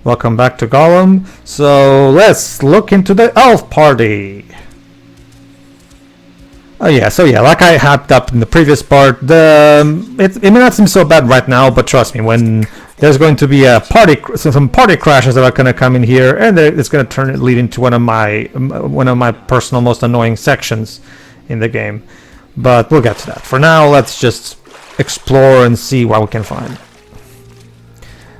Welcome back to Gollum. So let's look into the elf party. Oh yeah, like I hyped up in the previous part, it may not seem so bad right now, but trust me, when there's going to be some party crashes that are going to come in here, and it's going to lead into one of my personal most annoying sections in the game. But we'll get to that. For now, let's just explore and see what we can find.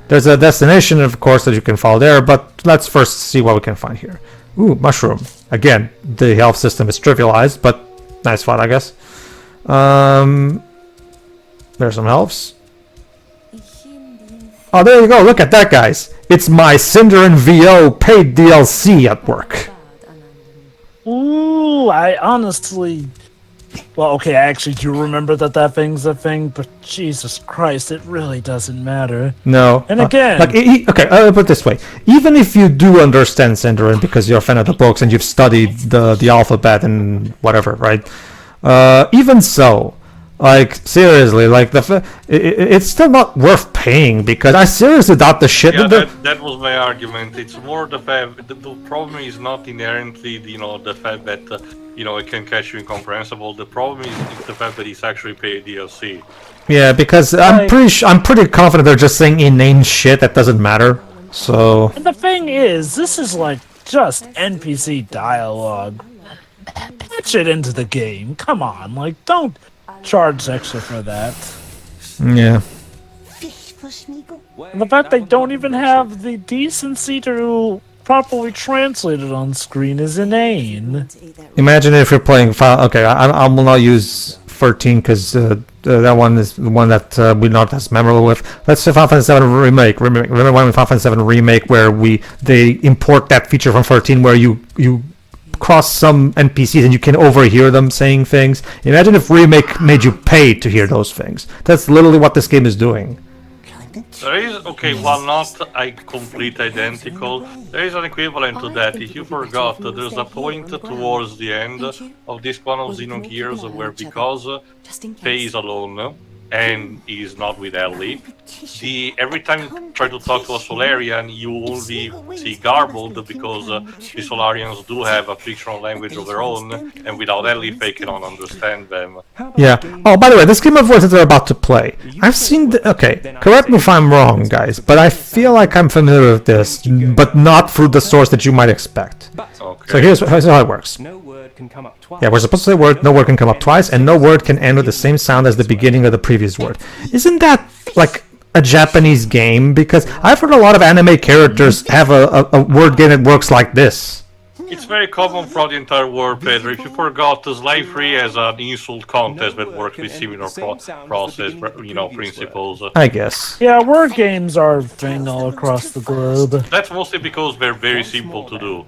There's a destination, of course, that you can follow there, but let's first see what we can find here. Ooh, mushroom. Again, the health system is trivialized, but nice fight, I guess. There's some elves. Oh, there you go. Look at that, guys. It's my Cinder and VO paid DLC at work. Ooh, I honestly... Well, okay, I actually do remember that thing's a thing, but Jesus Christ, it really doesn't matter. No. And again... okay, I'll put it this way. Even if you do understand Sindarin because you're a fan of the books and you've studied the alphabet and whatever, right? Even so, like, seriously, like, it's still not worth paying because I seriously doubt the shit... Yeah, that was my argument. It's more the fact... The problem is not inherently, the fact that... it can catch you incomprehensible. The problem is the fact that it's actually paid DLC. Yeah, because I'm pretty confident they're just saying inane shit that doesn't matter. So. And the thing is, this is like just NPC dialogue. Patch it into the game. Come on, like don't charge extra for that. Yeah. And the fact they don't even have the decency to properly translated on screen is inane. Imagine if you're playing okay, I will not use 13 because that one is the one that we're not as memorable with. Let's say Final Fantasy VII Remake. Remember when Final Fantasy VII Remake where they import that feature from 13 where you cross some NPCs and you can overhear them saying things. Imagine if Remake made you pay to hear those things. That's literally what this game is doing. There is, okay, while not complete identical, there is an equivalent to that. If you forgot, there's a point towards the end of this one of Xenogears where because Faye is alone and is not with Ellie, every time you try to talk to a Solarian, you only see garbled because the Solarians do have a fictional language of their own, and without Ellie, Faye cannot understand them. Yeah. Oh, by the way, this game of voice that they're about to play, I've seen... okay, correct me if I'm wrong, guys, but I feel like I'm familiar with this, but not through the source that you might expect. Okay. So here's how it works. Yeah, we're supposed to say no word can come up twice, and no word can end with the same sound as the beginning of the previous word. Isn't that, like, a Japanese game? Because I've heard a lot of anime characters have a word game that works like this. It's very common throughout the entire world, Pedro. If you forgot, Slave 3 has an insult contest that works with similar principles. I guess. Yeah, word games are a thing all across the globe. That's mostly because they're very simple to do.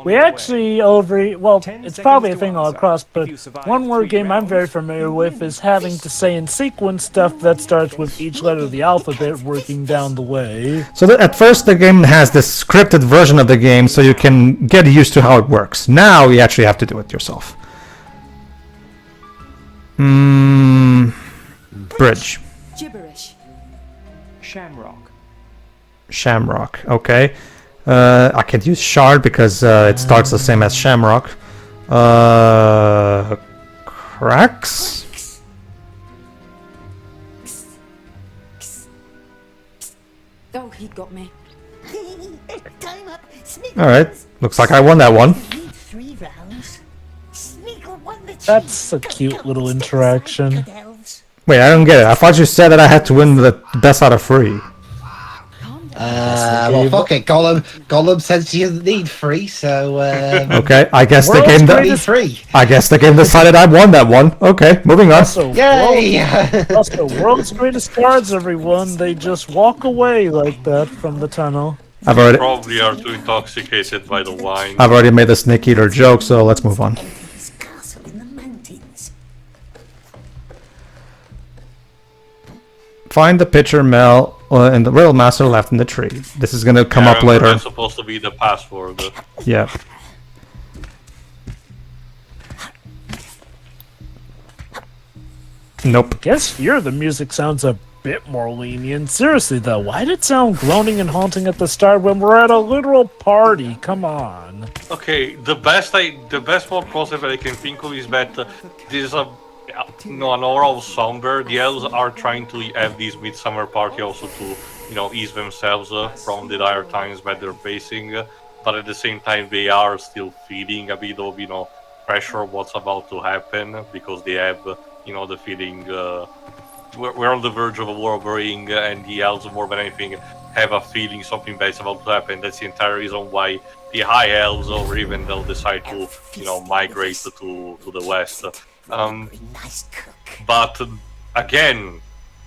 We actually it's probably a thing all across, but one word game I'm very familiar with is having to say in sequence stuff that starts with each letter of the alphabet working down the way. So at first the game has this scripted version of the game so you can get used to how it works. Now you actually have to do it yourself. Bridge. Gibberish. Shamrock. Okay. I can use shard because it starts the same as shamrock. Cracks. Oh, he got me. All right. Looks like I won that one. That's a cute little interaction. Wait, I don't get it. I thought you said that I had to win the best out of 3. Well, fuck it. Gollum says she doesn't need 3, so. Okay, I guess the game decided I won that one. Okay, moving on. Yay! Also, world's greatest cards, everyone. They just walk away like that from the tunnel. Probably are too intoxicated by the wine. I've already made the snake eater joke, so let's move on. Find the pitcher, Mel, and the Riddle Master left in the tree. This is gonna come up later. That's supposed to be the password. Yeah. Nope. Guess here the music sounds a bit more lenient. Seriously though, why did it sound groaning and haunting at the start when we're at a literal party? Come on. Okay, the best more concept that I can think of is that there's an aura of somber. The elves are trying to have this midsummer party also to, ease themselves from the dire times that they're facing. But at the same time, they are still feeling a bit of, pressure of what's about to happen because they have, the feeling we're on the verge of a war of ring, and the elves more than anything have a feeling something bad's about to happen. That's the entire reason why the high elves or even they'll decide to, migrate to the west. But again,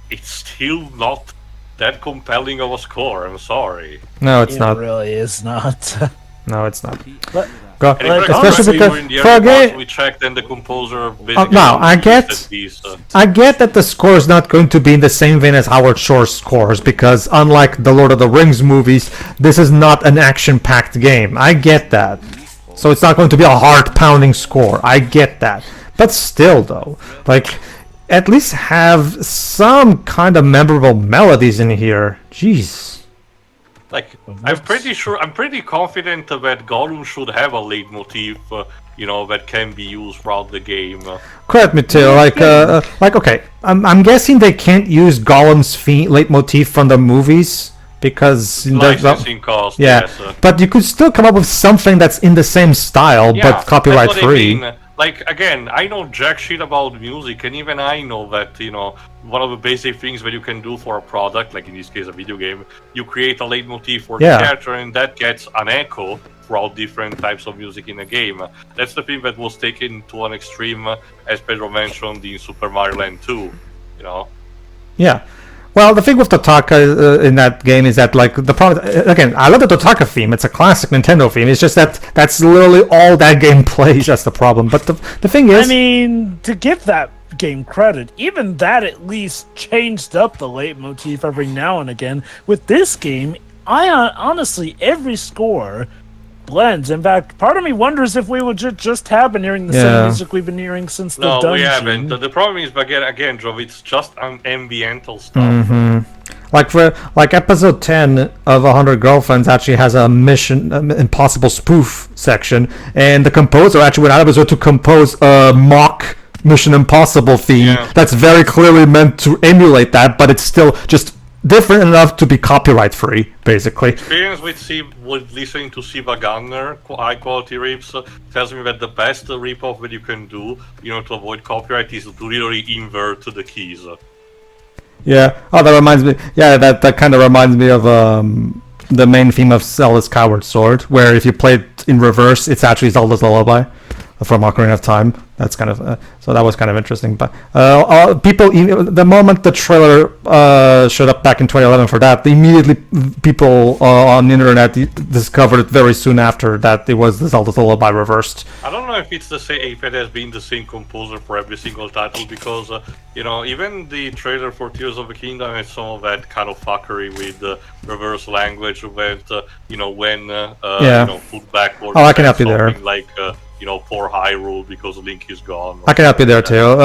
it's still not that compelling of a score. I'm sorry. No, it's not. It really is not. No, it's not. But, Go. And in fact, Especially because in the for a early parts game. we checked, and the composer basically Now I get these, that the score is not going to be in the same vein as Howard Shore's scores because unlike the Lord of the Rings movies, this is not an action-packed game. I get that. So it's not going to be a heart-pounding score. I get that. But still though, like at least have some kind of memorable melodies in here. Jeez. Like, I'm pretty confident that Gollum should have a leitmotif, that can be used throughout the game. Correct me too. Okay, I'm guessing they can't use Gollum's leitmotif from the movies because Licensing cost, yeah. yes. But you could still come up with something that's in the same style but copyright that's what free. I mean. Like, again, I know jack shit about music, and even I know that, one of the basic things that you can do for a product, like in this case a video game, you create a leitmotif for the character, and that gets an echo throughout different types of music in a game. That's the thing that was taken to an extreme, as Pedro mentioned, in Super Mario Land 2, Yeah. Well, the thing with Totaka in that game is that, like, the problem... Again, I love the Totaka theme. It's a classic Nintendo theme. It's just that that's literally all that game plays. That's the problem. But the thing is... I mean, to give that game credit, even that at least changed up the leitmotif every now and again. With this game, honestly, every score blends. In fact, part of me wonders if we would just have been hearing the same music we've been hearing since the dungeon. No, we haven't. The problem is, again, Joe, it's just ambiental stuff. Mm-hmm. Like episode 10 of 100 Girlfriends actually has a Mission Impossible spoof section, and the composer actually went out of his way to compose a mock Mission Impossible theme that's very clearly meant to emulate that, but it's still just different enough to be copyright free, basically. Experience with listening to Siva Gunner, high quality rips, tells me that the best rip-off that you can do, to avoid copyright, is to literally invert the keys. Yeah. Oh, that reminds me. Yeah, that kind of reminds me of the main theme of Zelda's Skyward Sword, where if you play it in reverse, it's actually Zelda's Lullaby from Ocarina of Time. That's kind of so that was kind of interesting. But people, the moment the trailer showed up back in 2011 for that, immediately people on the internet discovered it very soon after that it was the Zelda's Lullaby reversed. I don't know if it's the same, if it has been the same composer for every single title, because even the trailer for Tears of the Kingdom has some of that kind of fuckery with reverse language with when put backwards. Oh, I can help you there. Like poor Hyrule because Link is gone. I can help you there too.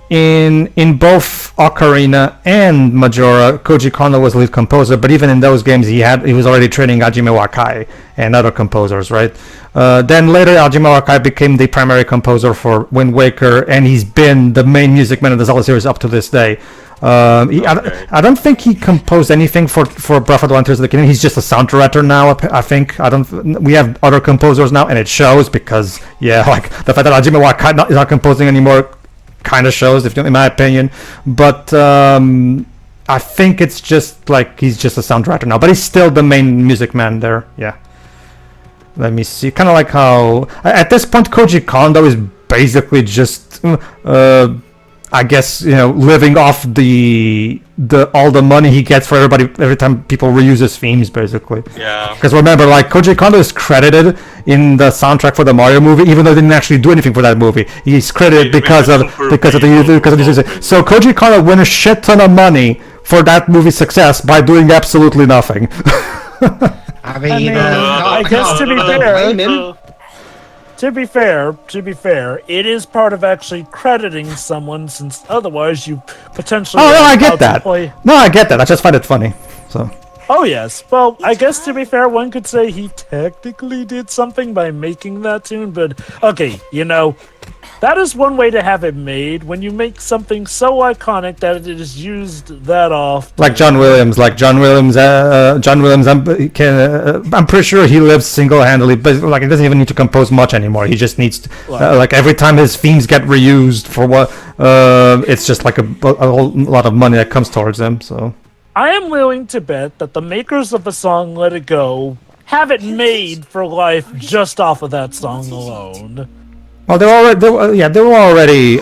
In both Ocarina and Majora, Koji Kondo was lead composer, but even in those games he was already training Hajime Wakai and other composers, right? Then later Hajime Wakai became the primary composer for Wind Waker, and he's been the main music man of the Zelda series up to this day. I don't think he composed anything for Breath of the Wild Tears of the Kingdom. He's just a sound director now, I think. We have other composers now, and it shows because, like, the fact that Hajime Wakai is not composing anymore kind of shows, in my opinion. But I think it's just, like, he's just a sound director now. But he's still the main music man there, yeah. Let me see. Kind of like how... At this point, Koji Kondo is basically just... I guess living off the all the money he gets for every time people reuse his themes, basically. Yeah. Because remember, like, Koji Kondo is credited in the soundtrack for the Mario movie, even though he didn't actually do anything for that movie. He's credited because of the music. So Koji Kondo won a shit ton of money for that movie's success by doing absolutely nothing. I guess to be fair. to be fair, it is part of actually crediting someone, since otherwise you potentially. Oh no, I get to that. play- No, I get that. I just find it funny. So. Oh yes. Well, I guess to be fair, one could say he technically did something by making that tune, but okay, that is one way to have it made. When you make something so iconic that it is used that often. Like John Williams. I'm pretty sure he lives single-handedly, but like he doesn't even need to compose much anymore. He just needs to, like every time his themes get reused for what, it's just like a lot of money that comes towards him. So. I am willing to bet that the makers of the song "Let It Go" have it made for life just off of that song alone. Well, they were already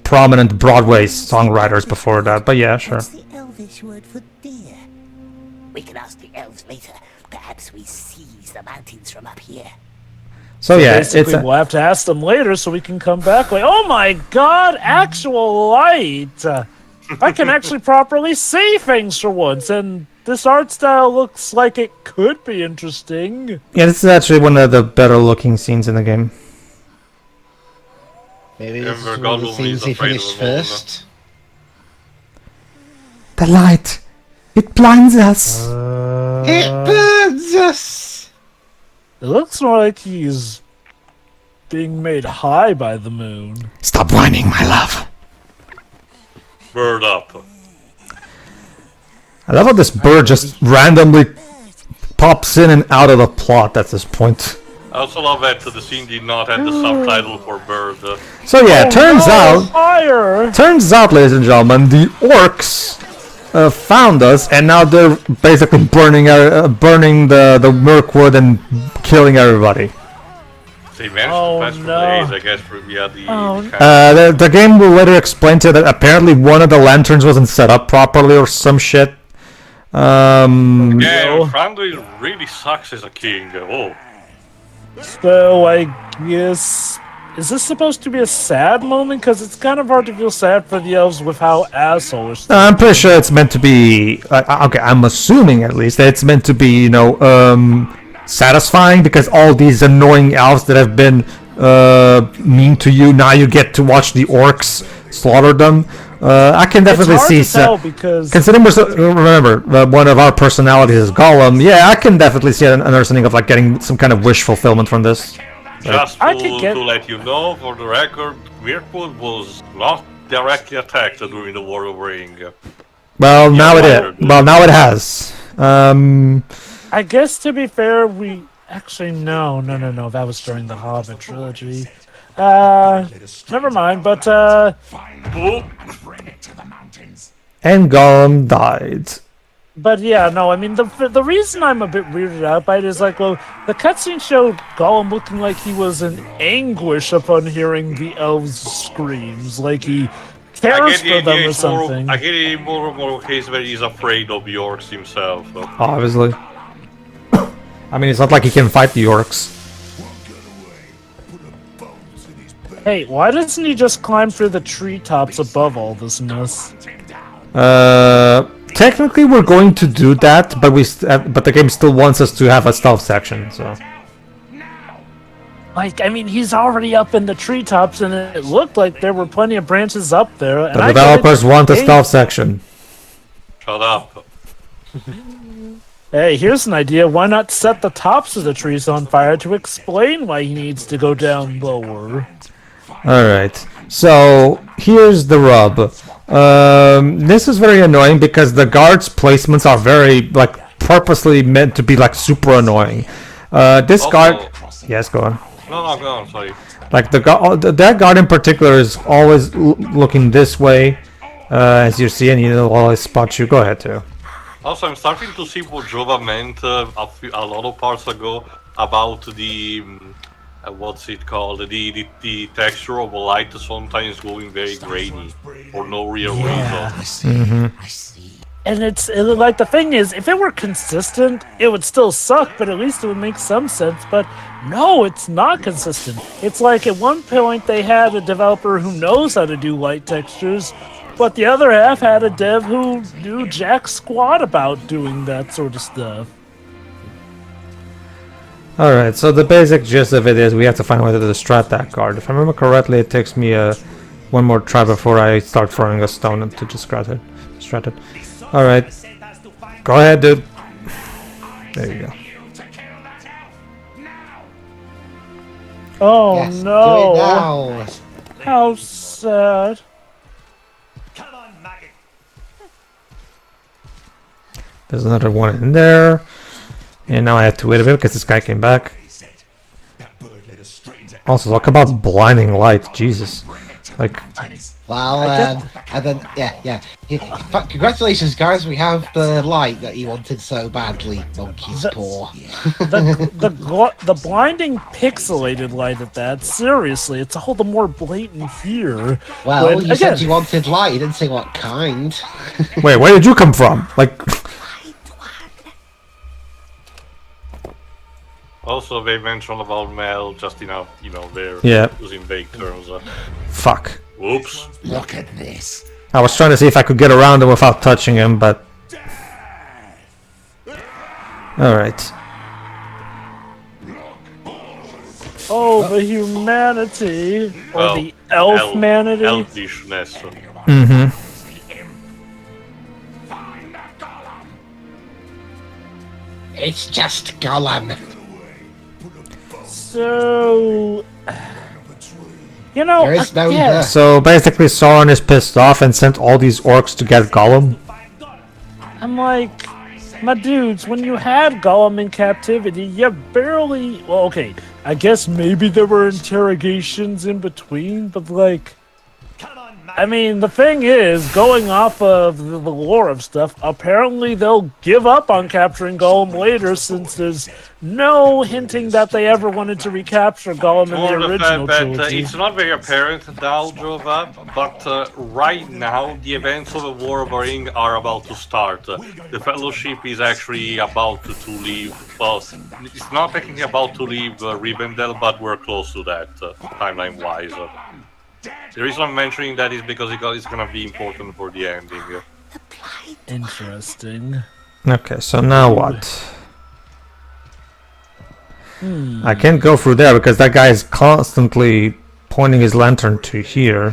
prominent Broadway songwriters before that, but yeah, sure. What's the elvish word for deer? We can ask the elves later. Perhaps we seize the mountains from up here. So yeah, Basically, we'll have to ask them later so we can come back like, oh my god, actual light! I can actually properly see things for once, and this art style looks like it could be interesting. Yeah, this is actually one of the better looking scenes in the game. Maybe this is Remember, one of the Gollum scenes is he afraid of finished the moon. first. The light, it blinds us. It burns us! It looks more like he's being made high by the moon. Stop whining, my love. Bird up. I love how this bird just randomly pops in and out of the plot at this point. I also love that the scene did not have the subtitle for bird. So yeah, turns Fire! out, ladies and gentlemen, the orcs found us, and now they're basically burning the Mirkwood and killing everybody. They managed to pass from the A's, I guess, via the... The game will later explain to you that apparently one of the lanterns wasn't set up properly or some shit. Yeah, Franduil really sucks as a king. Oh. So I guess, is this supposed to be a sad moment? Because it's kind of hard to feel sad for the elves with how assholes. I'm pretty sure it's meant to be. Okay, I'm assuming at least that it's meant to be, satisfying, because all these annoying elves that have been mean to you, now you get to watch the orcs slaughter them. I can definitely see because considering remember one of our personalities is Gollum. Yeah, I can definitely see an understanding of like getting some kind of wish fulfillment from this. Just to let you know, for the record, Mirkwood was not directly attacked during the War of Ring. Well, now it is. Well, now it has. I guess to be fair, we actually no, that was during the Hobbit trilogy. Never mind, but and Gollum died. But yeah, no, I mean the reason I'm a bit weirded out by it is like, well, the cutscene showed Gollum looking like he was in anguish upon hearing the elves' screams, like he cares for them or something. I get it more case where he's afraid of the orcs himself. So. Obviously. I mean, it's not like he can fight the orcs. Hey, why doesn't he just climb through the treetops above all this mess? Technically, we're going to do that, but but the game still wants us to have a stealth section. So, like, I mean, he's already up in the treetops, and it looked like there were plenty of branches up there. And the developers want a stealth section. Shut up. Hey, here's an idea. Why not set the tops of the trees on fire to explain why he needs to go down lower? Alright, so here's the rub. This is very annoying because the guards' placements are very, like, purposely meant to be, like, super annoying. This guard... Yes, go on. No, go on, sorry. Like, that guard in particular is always looking this way, as you see, and he'll always spot you. Go ahead, too. Also, I'm starting to see what Jova meant a lot of parts ago about the... what's it called? The texture of a light sometimes going very grainy for no real reason. I see. And it's like, the thing is, if it were consistent, it would still suck, but at least it would make some sense. But no, it's not consistent. It's like at one point they had a developer who knows how to do light textures, but the other half had a dev who knew jack squat about doing that sort of stuff. Alright, so the basic gist of it is we have to find a way to strat that guard. If I remember correctly, it takes me one more try before I start throwing a stone to just strat it. Alright. Go ahead, dude. There you go. Oh Yes, do it no! now. How sad. There's another one in there. And now I have to wait a bit because this guy came back. Also, talk about blinding light. Jesus. Like, Well, and then, yeah. Congratulations, guys. We have the light that you wanted so badly, Monkey's Paw. The blinding pixelated light at that. Seriously, it's all the more blatant here. Well, when, you again, said you wanted light. You didn't say what kind. wait, where did you come from? Like, Also, they mentioned about Mel, just enough, they're using vague terms. fuck. Whoops. Look at this. I was trying to see if I could get around him without touching him, but... Alright. Oh, the humanity, or Well, the elf-manity. Elfishness. Mm-hmm. It's just Gollum. So, you know, There is no again, the. So basically Sauron is pissed off and sent all these orcs to get Gollum. I'm like, my dudes, when you had Gollum in captivity, you barely. Well, okay, I guess maybe there were interrogations in between, but like, I mean, the thing is, going off of the lore of stuff, apparently they'll give up on capturing Gollum later, since there's no hinting that they ever wanted to recapture Gollum in More the the original fact that trilogy. it's not very apparent now, Jova, but right now the events of the War of the Ring are about to start. The Fellowship is actually about to leave. Well, it's not technically about to leave Rivendell, but we're close to that, timeline-wise. The reason I'm mentioning that is because it's gonna be important for the ending. Interesting. Okay, so now what? I can't go through there because that guy is constantly pointing his lantern to here.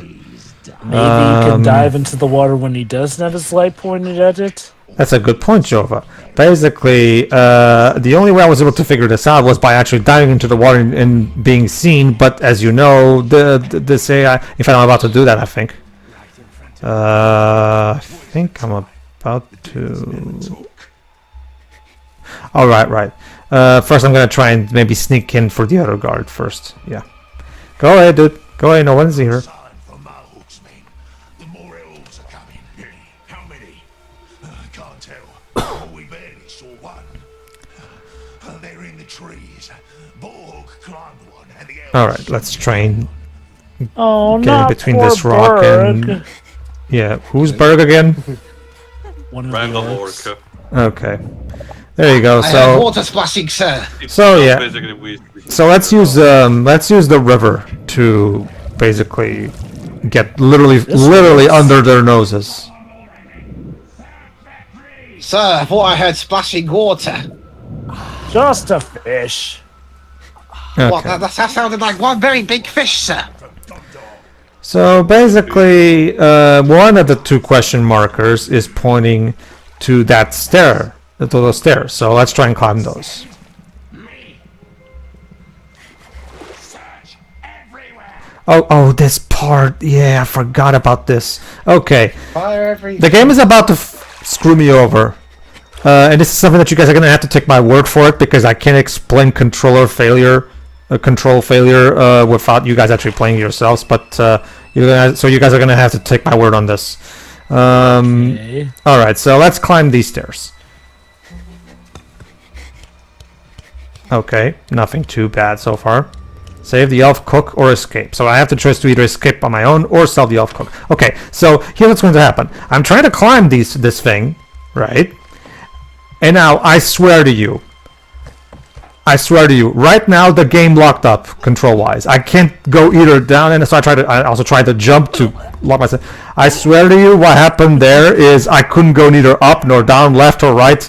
Maybe you can dive into the water when he doesn't have his light pointed at it. That's a good point, Jova. Basically, the only way I was able to figure this out was by actually diving into the water and being seen. But as you know, the say if I'm about to do that, I think I'm about to. Oh, right. First, I'm gonna try and maybe sneak in for the other guard first. Yeah. Go ahead, dude. Go ahead. No one's here. The more elves are coming. How many? Can't tell. We barely saw one. They're in the trees. Borg climbed one, and the elves. All right. Let's try and Oh, get in not between poor this rock Berg. and. Yeah. Who's Berg again? One of Randall the Orc. orcs. Okay. There you go. I have So. water splashing, sir. So, yeah. Basically, So let's use the river to basically get literally under their noses. Sir, I thought I heard splashing water. Just a fish. What? Okay. That sounded like one very big fish, sir. So basically, one of the two question markers is pointing to that stair, to those stairs. So let's try and climb those. Oh, this part. Yeah, I forgot about this. Okay. Fire every. The game is about to screw me over. And this is something that you guys are going to have to take my word for it because I can't explain control failure without you guys actually playing yourselves. But you guys are going to have to take my word on this. Okay. Alright, so let's climb these stairs. Okay, nothing too bad so far. Save the elf cook or escape. So I have the choice to either escape on my own or sell the elf cook. Okay, so here's what's going to happen. I'm trying to climb this thing, right? And now I swear to you, right now the game locked up control-wise. I can't go either down, and so I also tried to jump to lock myself. I swear to you, what happened there is I couldn't go neither up nor down, left or right.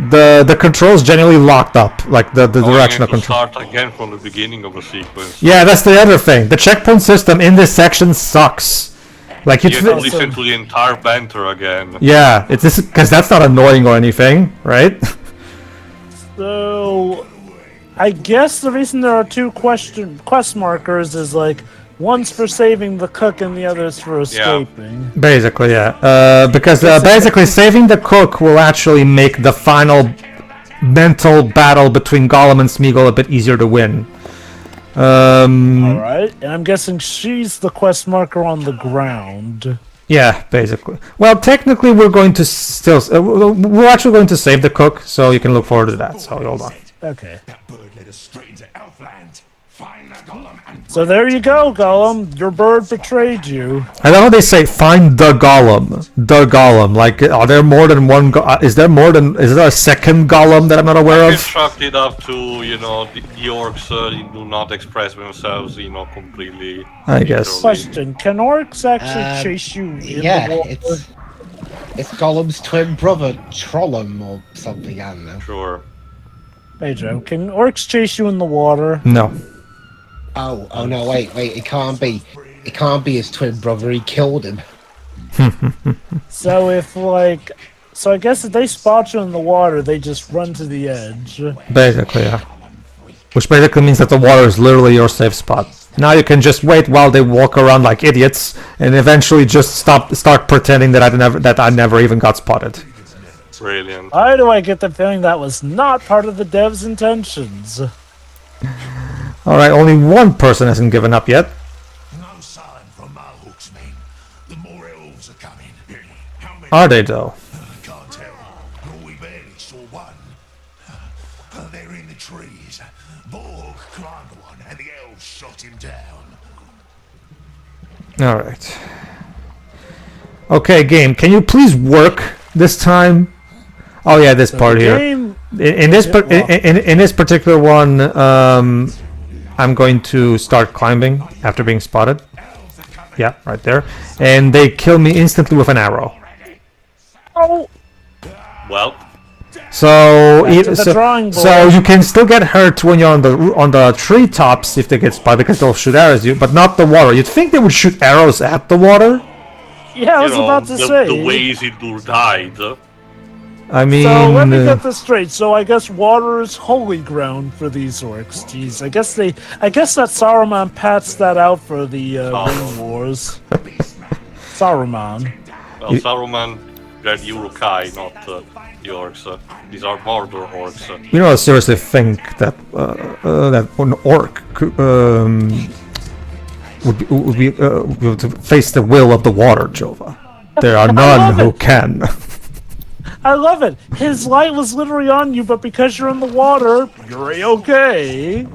the controls generally locked up, like the direction of to control. start again from the beginning of a sequence. Yeah, that's the other thing. The checkpoint system in this section sucks. Like You it's have to listen to the entire banter again. yeah, it's this because that's not annoying or anything, right? So, I guess the reason there are two quest markers is like one's for saving the cook and the other's for escaping. Basically, yeah. Because basically saving the cook will actually make the final mental battle between Gollum and Smeagol a bit easier to win. Alright, and I'm guessing she's the quest marker on the ground. Yeah, basically. Well, technically, we're going to still we're actually going to save the cook, so you can look forward to that. So hold on. Okay. That bird led us straight into Elfland. Find the Gollum and So there you go, Gollum. Your bird betrayed you. I know how they say find the Gollum. The Gollum. Like, are there more than one? Is there a second Gollum that I'm not aware I of? chalked it up to, the orcs do not express themselves, completely. I guess. Question: can orcs actually chase you in Yeah, the water? it's Gollum's twin brother, Trollum or something. I don't know. Sure. Pedro, can orcs chase you in the water? No. Oh no! Wait! It can't be. It can't be his twin brother. He killed him. So I guess if they spot you in the water, they just run to the edge. Basically, yeah. Which basically means that the water is literally your safe spot. Now you can just wait while they walk around like idiots, and eventually just start pretending that I never even got spotted. Brilliant. Why do I get the feeling that was not part of the devs' intentions? Alright, only one person hasn't given up yet. no sign from Marhook's men. The more elves are coming. How many? Are they though? Can't tell. But we barely saw one. They're in the trees. Borg climbed one, and the elves shot him down. Alright. Okay, game, can you please work this time? Oh yeah, this part here. Game, In this particular one, I'm going to start climbing after being spotted. Yeah, right there. And they kill me instantly with an arrow. oh, Well, So Back to the drawing board. so you can still get hurt when you're on the treetops if they get spotted because they'll shoot arrows at you, but not the water. You'd think they would shoot arrows at the water. yeah, I was about to say. the ways it died. I mean, So let me get this straight. So I guess water is holy ground for these orcs. Jeez, I guess that Saruman pats that out for the Ring Wars. Saruman. Well, Saruman read Urukai, not the orcs. These are Mordor orcs. you know, I seriously think that that an orc would be to face the will of the water, Jova. There are none love who it. can. I love it. His light was literally on you, but because you're in the water, you're okay.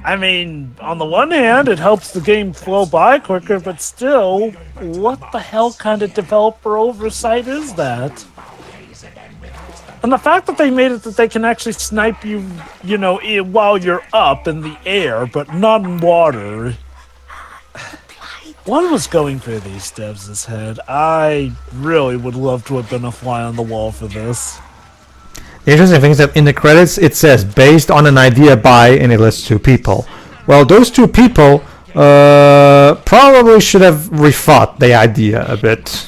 I mean, on the one hand, it helps the game flow by quicker, but still, what the hell kind of developer oversight is that? And the fact that they made it that they can actually snipe you, while you're up in the air, but not in water. What was going through these devs' head? I really would love to have been a fly on the wall for this. The interesting thing is that in the credits it says based on an idea by, and it lists 2 people. Well, those 2 people probably should have rethought the idea a bit.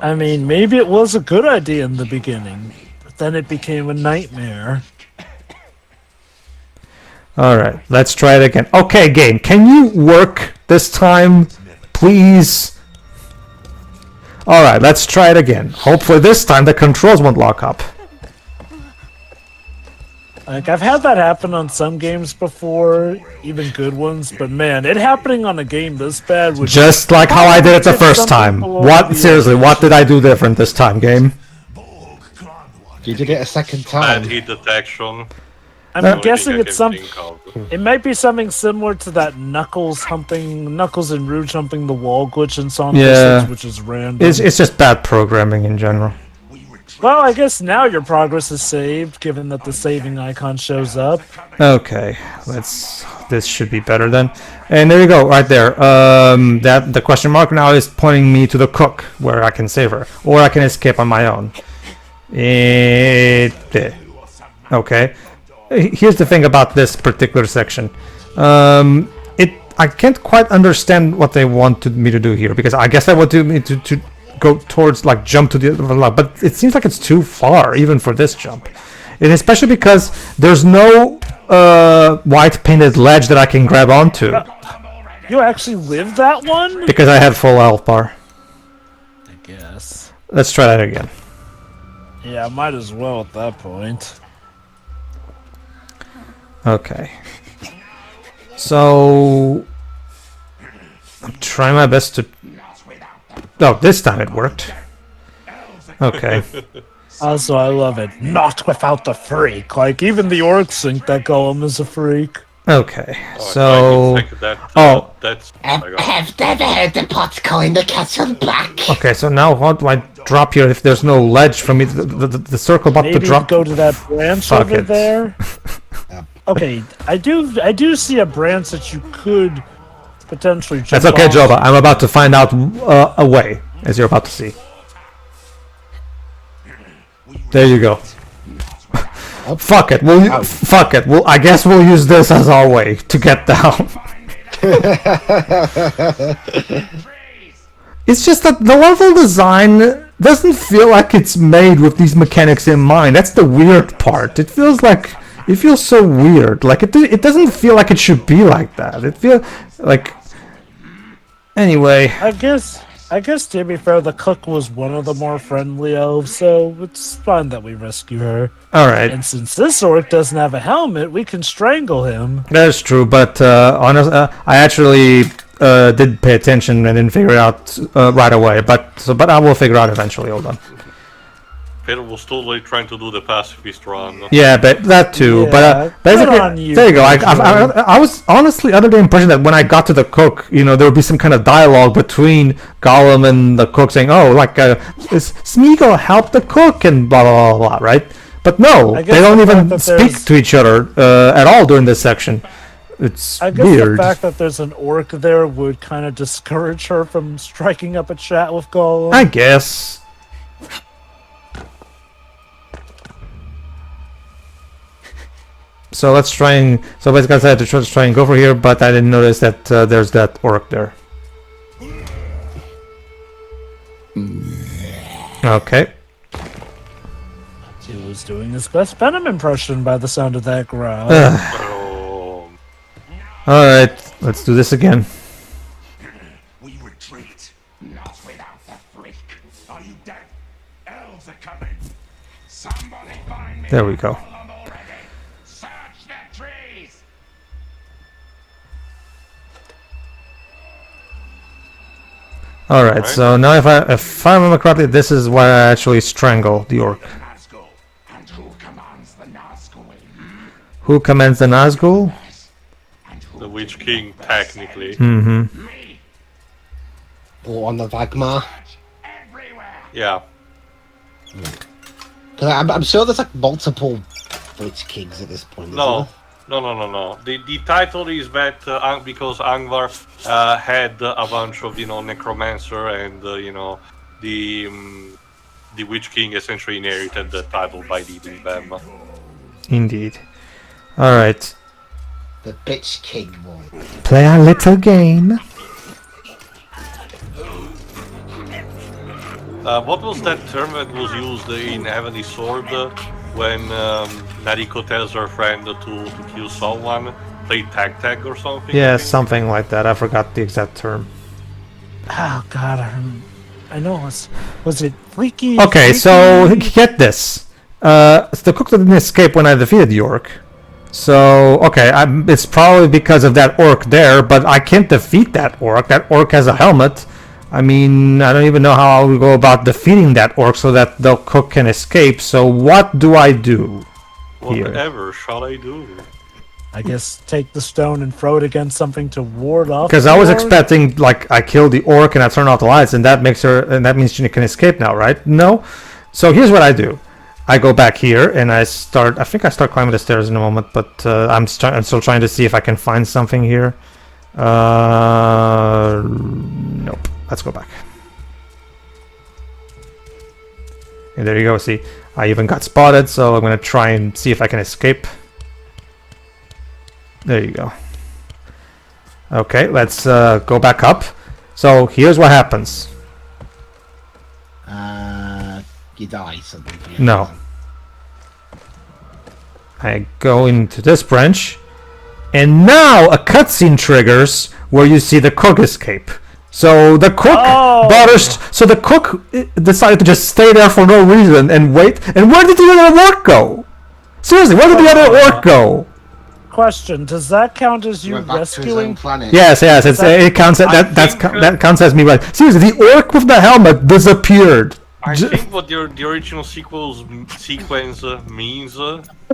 I mean, maybe it was a good idea in the beginning, but then it became a nightmare. Alright, let's try it again. Okay, game, can you work this time, please? Alright, let's try it again. Hopefully this time the controls won't lock up. Like, I've had that happen on some games before, even good ones, but man, it happening on a game this bad would Just like how I did it the tip first something time. below What, the seriously, edge. what did I do different this time, game? Borg climbed one. You did it a second Bad time. hit detection. I'm Only guessing thing I it's can some. think of. It might be something similar to that Knuckles and Rouge humping the wall glitch in Sonic Yeah. 6, which is random. It's just bad programming in general. Well, I guess now your progress is saved, given that the saving icon shows up. Okay, let's this should be better then. And there you go, right there. That the question mark now is pointing me to the cook, where I can save her, or I can escape on my own. Okay. Here's the thing about this particular section. I can't quite understand what they wanted me to do here, because I guess I want to go towards, like, jump to the other line, but it seems like it's too far even for this jump, and especially because there's no white painted ledge that I can grab onto. You actually lived that one? Because I had full health bar. I guess. Let's try that again. Yeah, might as well at that point. Okay. So I'm trying my best to... Oh, this time it worked. Okay. Also, I love it. Not without the freak. Like, even the orcs think that Gollum is a freak. Okay, Oh, so... I think that, that's... I've never heard the pot calling the kettle black. Okay, so now how do I drop here if there's no ledge for me? The circle button to Maybe drop... go to that branch Fuck over it. there. Okay, I do see a branch that you could potentially jump That's okay, off. Joba. I'm about to find out a way, as you're about to see. There you go. Fuck it. Fuck it. I guess we'll use this as our way to get down. It's just that the level design doesn't feel like it's made with these mechanics in mind. That's the weird part. It feels so weird. Like it doesn't feel like it should be like that. It feels like... Anyway. I guess to be fair, the cook was one of the more friendly elves, so it's fine that we rescue her. Alright. And since this orc doesn't have a helmet, we can strangle him. That's true, but honestly, I actually did pay attention and didn't figure it out right away. But I will figure it out eventually. Hold on. Pedro was totally trying to do the pacifist run. Yeah, but that too. Yeah, But basically, good on you, there you go. Pedro. I was honestly under the impression that when I got to the cook, there would be some kind of dialogue between Gollum and the cook saying, "Oh, like is Smeagol help the cook?" and blah blah blah blah, right? But no, I they guess don't the fact even that speak there's- to each other at all during this section. It's I guess weird. the fact that there's an orc there would kind of discourage her from striking up a chat with Gollum. I guess. So let's try and... So basically I had to try and go for here, but I didn't notice that there's that orc there. Okay. He was doing his best Venom impression by the sound of that growl. Oh, Alright, let's do this again. We retreat. Not without the freak. Are you dead? Elves are coming. Somebody find me. There we go. Gollum already. Search the trees. Alright, so now if I remember correctly, this is where I actually strangle the orc. Nazgul. And who commands the Nazgul? Who commands the Nazgul? And who the Witch King, technically. Mm-hmm. me? Or on the Vagmar. Everywhere. Yeah. Because I'm sure there's like multiple Witch Kings at this point. isn't No. there? No. The title is that because Angvar had a bunch of necromancer and the Witch King essentially inherited the title by leading them. Indeed. Alright. The Bitch King one. Play a little game. What was that term that was used in Heavenly Sword when Nariko tells her friend to kill someone? Play tag or something? Yeah, something like that. I forgot the exact term. Oh god, I know. Was it freaky? Okay, so get this. The cook didn't escape when I defeated the orc. So, okay, it's probably because of that orc there, but I can't defeat that orc. That orc has a helmet. I mean, I don't even know how I would go about defeating that orc so that the cook can escape. So what do I do here? Whatever shall I do? I guess take the stone and throw it against something to ward off. Because the I was orc? expecting, like, I killed the orc and I turn off the lights, and that means she can escape now, right? No. So here's what I do. I go back here and I think I start climbing the stairs in a moment, but I'm still trying to see if I can find something here. Nope. Let's go back. And there you go. See, I even got spotted, so I'm gonna try and see if I can escape. There you go. Okay, let's go back up. So here's what happens. You die suddenly. No. I go into this branch, and now a cutscene triggers where you see the cook escape. So the cook So the cook decided to just stay there for no reason and wait. And where did the other orc go? Seriously, where did the other orc go? Question: does that count as you Went back to his own rescuing? planet. Yes, it counts. That counts as me, right? Seriously, the orc with the helmet disappeared. I think what the original sequence means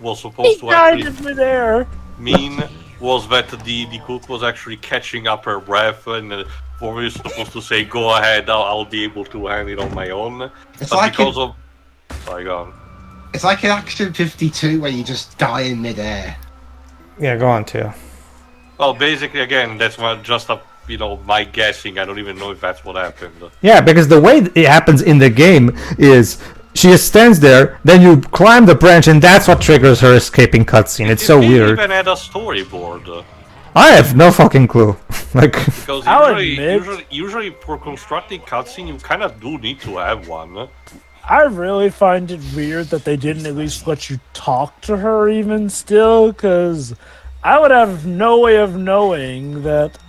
was supposed to Died actually in midair. mean was that the cook was actually catching up her breath and we were supposed to say, go ahead, I'll be able to handle it on my own. It's but like because of... Sorry, go on. It's like in Action 52 where you just die in midair. Yeah, go on, too. Well, basically, again, that's just my guessing. I don't even know if that's what happened. Yeah, because the way it happens in the game is she just stands there, then you climb the branch, and that's what triggers her escaping cutscene. It's so weird. It even had a storyboard. I have no fucking clue. Because I'll usually for constructing cutscene, you kind of do need to have one. I really find it weird that they didn't at least let you talk to her even still, because I would have no way of knowing that,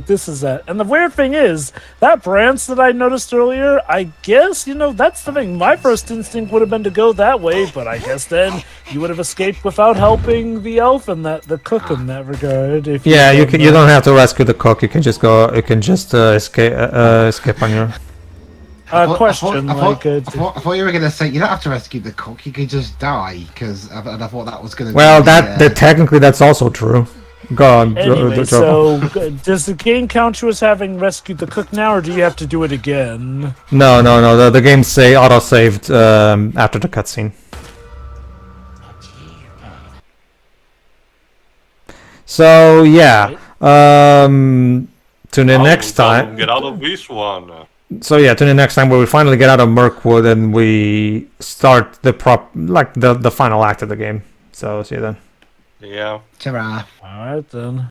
this is that. And the weird thing is, that branch that I noticed earlier, I guess, that's the thing. My first instinct would have been to go that way, but I guess then you would have escaped without helping the elf and the cook in that regard. If you don't have to rescue the cook. You can just escape on your... I thought you were going to say you don't have to rescue the cook, you can just die, and I thought that was going to that technically that's also true. Go on. Anyway, so does the game count you as having rescued the cook now, or do you have to do it again? No. The game auto-saved after the cutscene. So yeah, tune in next time. Get out of this one. So yeah, tune in next time where we finally get out of Mirkwood and we start the final act of the game. So see you then. Yeah. Ta-ra. Alright then.